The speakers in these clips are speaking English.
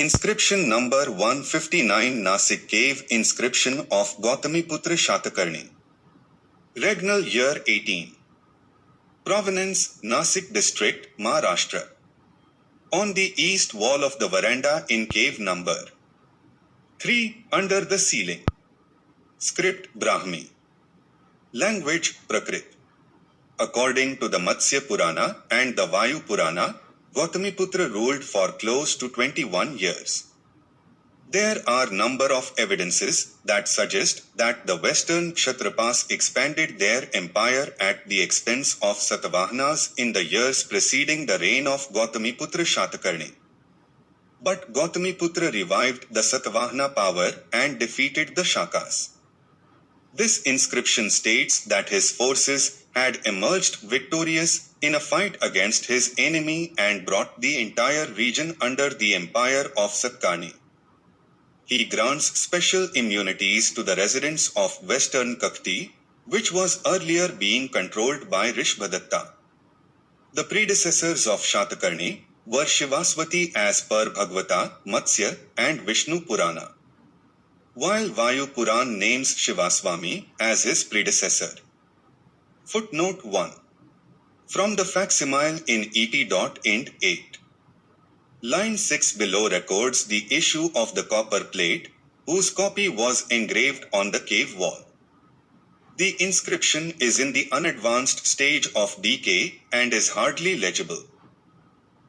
Inscription number 159 Nasik Cave Inscription of Gautamiputra Satakarni. Regnal Year 18. Provenance, Nasik District, Maharashtra. On the east wall of the veranda in cave number 3, under the ceiling. Script Brahmi. Language Prakrít. According to the Matsya Purana and the Vayu Purana, Gautamiputra ruled for close to 21 years. There are number of evidences that suggest that the western Kshatrapas expanded their empire at the expense of Satavahanas in the years preceding the reign of Gautamiputra Satakarni. But Gautamiputra revived the Satavahana power and defeated the shakas. This inscription states that his forces had emerged victorious in a fight against his enemy and brought the entire region under the empire of Satkarni. He grants special immunities to the residents of western Kakti, which was earlier being controlled by Rishabhadatta. The predecessors of Satakarni were Shivaswati as per Bhagavata, Matsya and Vishnu Purana, while Vayu Purana names Shivaswami as his predecessor. Footnote 1. From the facsimile in Ep.Ind VIII Line 6 below records the issue of the copper plate, whose copy was engraved on the cave wall. The inscription is in the unadvanced stage of decay and is hardly legible.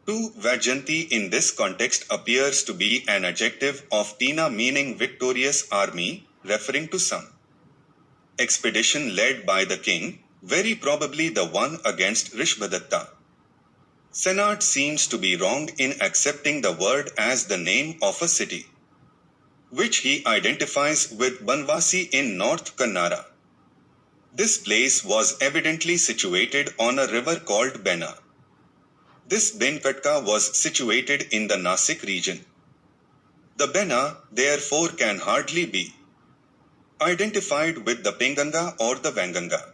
To Vajanti in this context appears to be an adjective of Tina meaning victorious army, referring to some expedition led by the king, very probably the one against Rishabhadatta. Senart seems to be wrong in accepting the word as the name of a city, which he identifies with Banvasi in North Kannara. This place was evidently situated on a river called Bena This Benakataka was situated in the Nasik region. The Bena, therefore, can hardly be identified with the Pinganga or the Vanganga.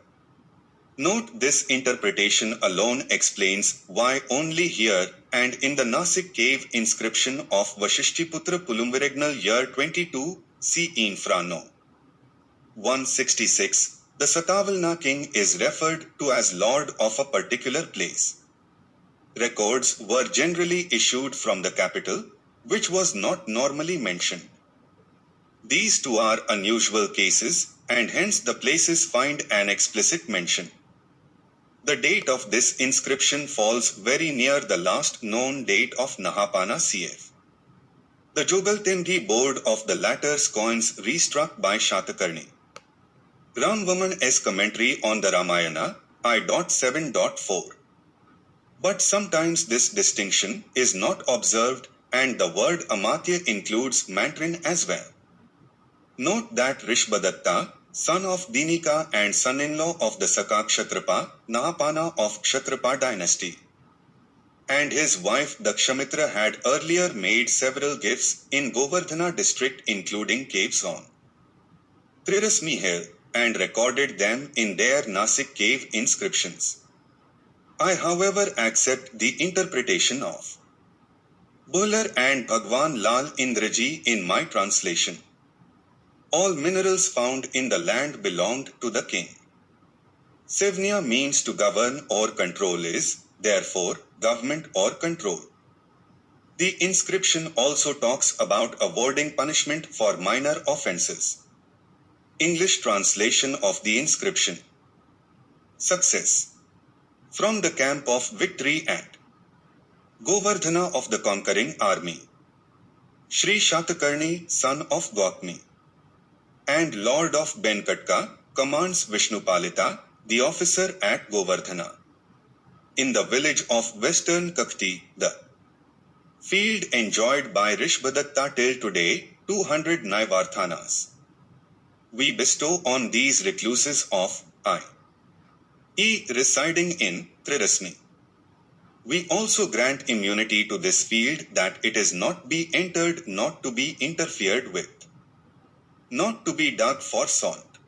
Note this interpretation alone explains why only here and in the Nasik Cave Inscription of Vashishthiputra Pulumavi Regnal Year 22, C. Infrano 166, the Satavahana king is referred to as lord of a particular place. Records were generally issued from the capital, which was not normally mentioned. These two are unusual cases, and hence the places find an explicit mention. The date of this inscription falls very near the last known date of Nahapana CF. The Jogaltengi board of the latter's coins restruck by Satakarni Ramavaman's commentary on the Ramayana, I.7.4. But sometimes this distinction is not observed, and the word Amatya includes Mandarin as well. Note that Rishabhadatta, son of Dinika and son-in-law of the Saka Kshatrapa, Nahapana of Kshatrapa dynasty, and his wife Dakshamitra had earlier made several gifts in Govardhana district including caves on Trirasmi Hill, and recorded them in their Nasik cave inscriptions. I however accept the interpretation of Buhler and Bhagwan Lal Indraji in my translation. All minerals found in the land belonged to the king. Sevnya means to govern or control is, therefore, government or control. The inscription also talks about awarding punishment for minor offences. English translation of the inscription. Success. From the camp of victory at Govardhana of the conquering army, Sri Satakarni, son of Gautami and Lord of Benakataka, commands Vishnupalita, the officer at Govardhana, in the village of Western Kakti, the field enjoyed by Rishabhadatta till today, 200 Naivarthanas. We bestow on these recluses of I.E. residing in Trirasmi. We also grant immunity to this field that it is not be entered, not to be interfered with, not to be dug for salt,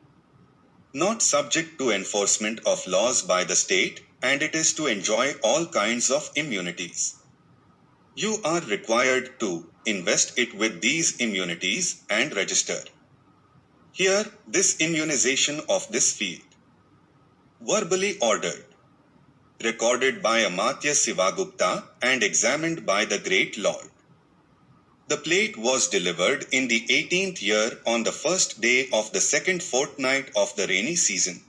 not subject to enforcement of laws by the state, and it is to enjoy all kinds of immunities. You are required to invest it with these immunities and register. Here, this immunization of this field. Verbally ordered. Recorded by Amatya Sivagupta and examined by the great Lord. The plate was delivered in the 18th year on the first day of the second fortnight of the rainy season.